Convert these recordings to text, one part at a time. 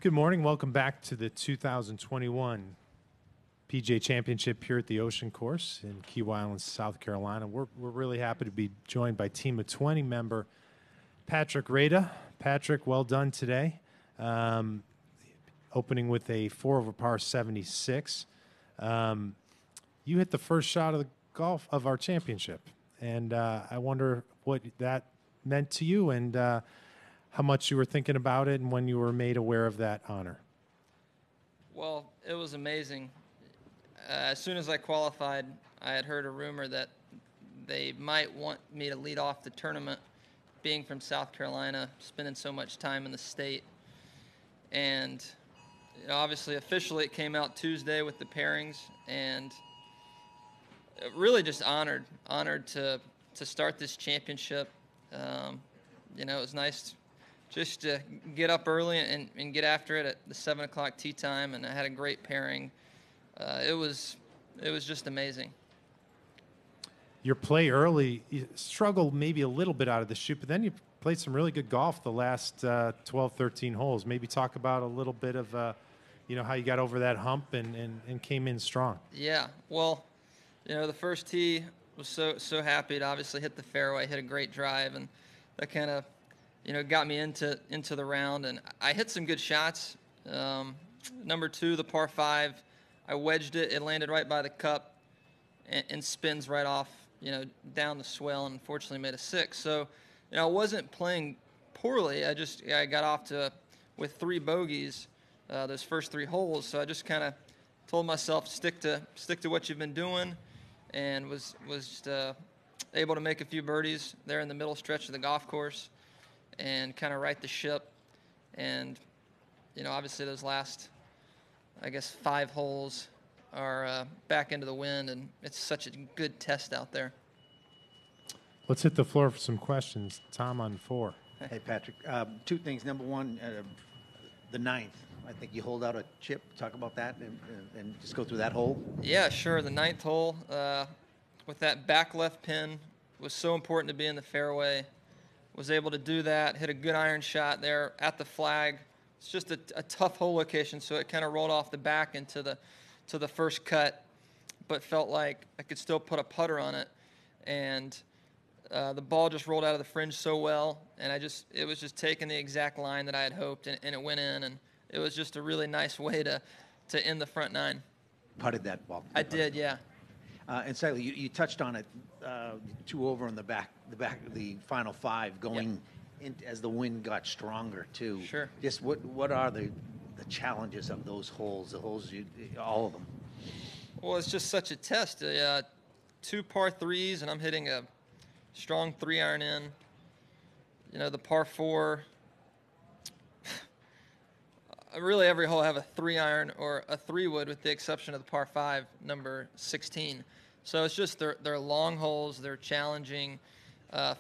Good morning. Welcome back to the 2021 PGA Championship here at the Ocean Course in Key Island, South Carolina. We're really happy to be joined by Team of 20 member Patrick Rada. Patrick, well done today. Opening with a 4 over par 76. You hit the first shot of the golf of our championship, and I wonder what that meant to you and how much you were thinking about it and when you were made aware of that honor. Well, it was amazing. As soon as I qualified, I had heard a rumor that they might want me to lead off the tournament, being from South Carolina, spending so much time in the state. And obviously, officially, it came out Tuesday with the pairings, and really just honored to start this championship. It was nice just to get up early and get after it at the 7 o'clock tee time, and I had a great pairing. It was just amazing. Your play early, you struggled maybe a little bit out of the chute, but then you played some really good golf the last 12, 13 holes. Maybe talk about a little bit of how you got over that hump and came in strong. Yeah, well, the first tee was so happy to obviously hit the fairway, hit a great drive, and that kind of got me into the round, and I hit some good shots. Number 2, the par 5, I wedged it. It landed right by the cup and spins right off, down the swell, and unfortunately made a 6. So, I wasn't playing poorly. I got off with 3 bogeys those first 3 holes. So I just kind of told myself stick to what you've been doing, and was able to make a few birdies there in the middle stretch of the golf course and kind of right the ship. And, obviously those last, 5 holes are back into the wind, and it's such a good test out there. Let's hit the floor for some questions. Tom on 4. Hey, Patrick. 2 things. Number 1, the 9th. I think you hold out a chip. Talk about that and just go through that hole. Yeah, sure. The 9th hole with that back left pin was so important to be in the fairway. Was able to do that, hit a good iron shot there at the flag. It's just a tough hole location, so it kind of rolled off the back into the first cut, but felt like I could still put a putter on it. And the ball just rolled out of the fringe so well, and it was just taking the exact line that I had hoped, and it went in, and it was just a really nice way to end the front 9. Putted that ball. I did, yeah. And secondly, you touched on it, 2 over on the back, the final 5 going in as the wind got stronger too. Sure. Just what are the challenges of those holes? The holes, all of them. Well, it's just such a test. 2 par 3s, and I'm hitting a strong 3-iron in. The par 4. Really, every hole I have a 3-iron or a 3-wood, with the exception of the par 5, number 16. So it's just they're long holes. They're challenging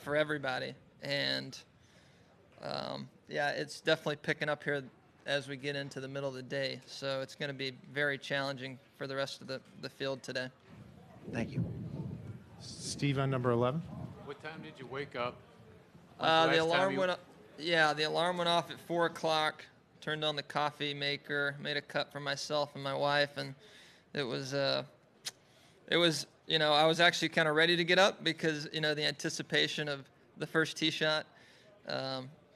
for everybody, and it's definitely picking up here as we get into the middle of the day. So it's going to be very challenging for the rest of the field today. Thank you. Steve on number 11. What time did you wake up? The alarm went up. Yeah, the alarm went off at 4 o'clock. Turned on the coffee maker, made a cup for myself and my wife, and it was I was actually kind of ready to get up because the anticipation of the first tee shot.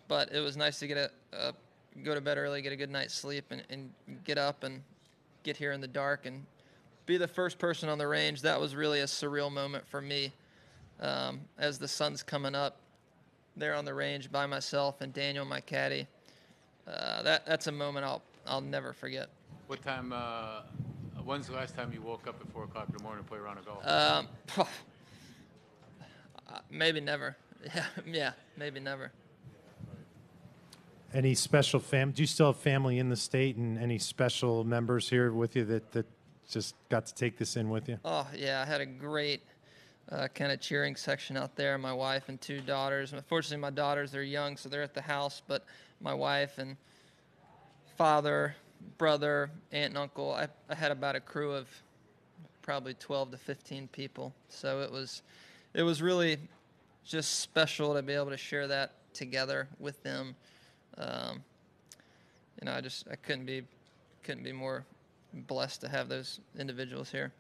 But it was nice to go to bed early, get a good night's sleep, and get up and get here in the dark and be the first person on the range. That was really a surreal moment for me, as the sun's coming up there on the range by myself and Daniel, my caddy. That's a moment I'll never forget. What time? When's the last time you woke up at 4 o'clock in the morning to play a round of golf? Maybe never. Yeah, maybe never. Any special do you still have family in the state, and any special members here with you that just got to take this in with you? Oh yeah, I had a great kind of cheering section out there. My wife and 2 daughters. Unfortunately, my daughters, they're young, so they're at the house. But my wife and father, brother, aunt and uncle, I had about a crew of probably 12 to 15 people. So it was really just special to be able to share that together with them. I couldn't be more blessed to have those individuals here.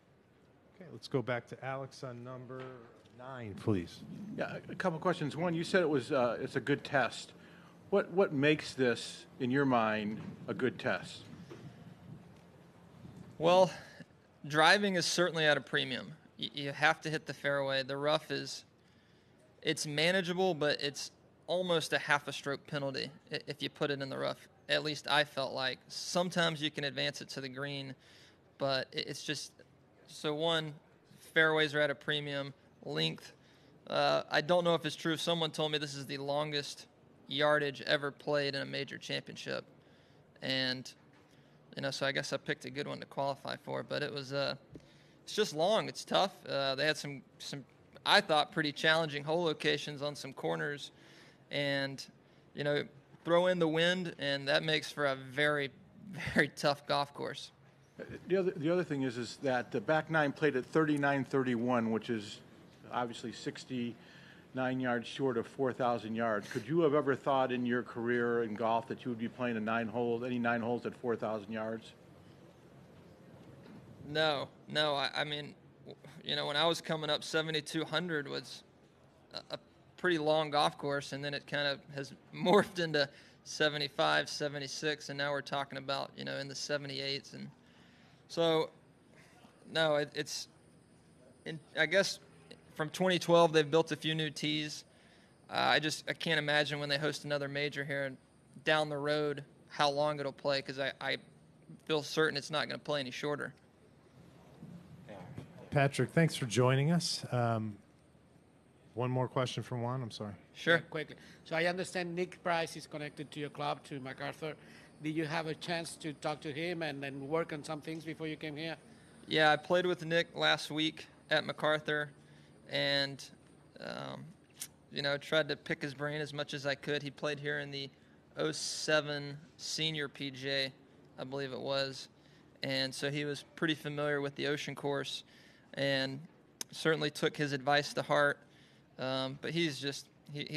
Okay, let's go back to Alex on number 9, please. Yeah, a couple of questions. One, you said it's a good test. What makes this, in your mind, a good test? Well, driving is certainly at a premium. You have to hit the fairway. The rough it's manageable, but it's almost a half a stroke penalty if you put it in the rough. At least I felt like. Sometimes you can advance it to the green, but it's just, so one, fairways are at a premium. Length, I don't know if it's true. Someone told me this is the longest yardage ever played in a major championship. And, so I guess I picked a good one to qualify for, but it's just long. It's tough. They had some, I thought, pretty challenging hole locations on some corners, and, throw in the wind, and that makes for a very, very tough golf course. The other thing is that the back nine played at 39-31, which is obviously 69 yards short of 4,000 yards. Could you have ever thought in your career in golf that you would be playing any 9 holes at 4,000 yards? No. I mean, when I was coming up, 7,200 was a pretty long golf course, and then it kind of has morphed into 75, 76, and now we're talking about, in the 78s. And so, no, I guess from 2012, they've built a few new tees. I can't imagine when they host another major here and down the road how long it'll play, because I feel certain it's not going to play any shorter. Patrick, thanks for joining us. One more question from Juan. I'm sorry. Sure. Yeah, quickly. So I understand Nick Price is connected to your club, to MacArthur. Did you have a chance to talk to him and then work on some things before you came here? Yeah, I played with Nick last week at MacArthur, and tried to pick his brain as much as I could. He played here in the 07 senior PGA, I believe it was, and so he was pretty familiar with the Ocean course, and certainly took his advice to heart. But he's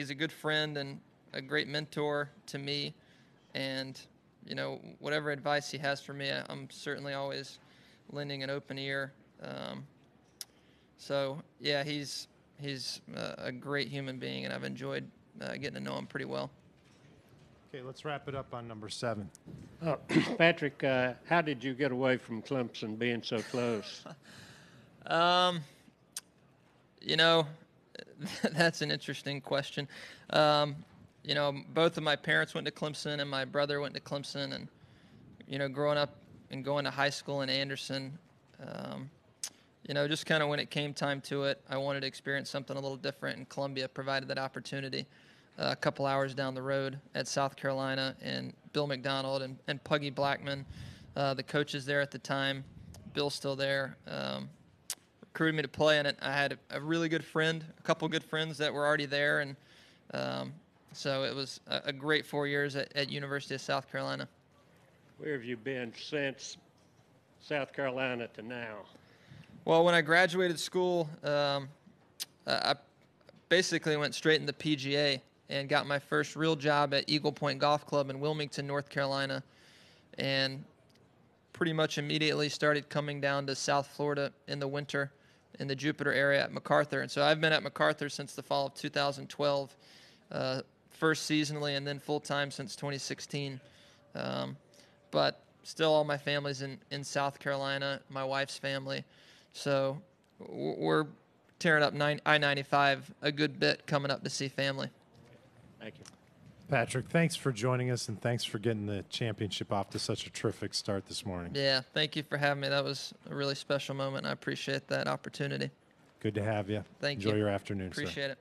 a good friend and a great mentor to me, and whatever advice he has for me, I'm certainly always lending an open ear. So yeah, he's a great human being, and I've enjoyed getting to know him pretty well. Okay, let's wrap it up on number 7. Patrick, how did you get away from Clemson being so close? That's an interesting question. Both of my parents went to Clemson, and my brother went to Clemson, and growing up and going to high school in Anderson, just kind of when it came time to it, I wanted to experience something a little different, and Columbia provided that opportunity. A couple hours down the road at South Carolina, and Bill McDonald and Puggy Blackman, the coaches there at the time, Bill's still there, recruited me to play in it. I had a really good friend, a couple good friends that were already there, and so it was a great 4 years at University of South Carolina. Where have you been since South Carolina to now? Well, when I graduated school, I basically went straight into PGA and got my first real job at Eagle Point Golf Club in Wilmington, North Carolina, and pretty much immediately started coming down to South Florida in the winter in the Jupiter area at MacArthur. And so I've been at MacArthur since the fall of 2012, first seasonally and then full-time since 2016. But still all my family's in South Carolina, my wife's family. So we're tearing up I-95 a good bit coming up to see family. Thank you. Patrick, thanks for joining us, and thanks for getting the championship off to such a terrific start this morning. Yeah, thank you for having me. That was a really special moment, and I appreciate that opportunity. Good to have you. Thank you. Enjoy your afternoon, sir. Appreciate it.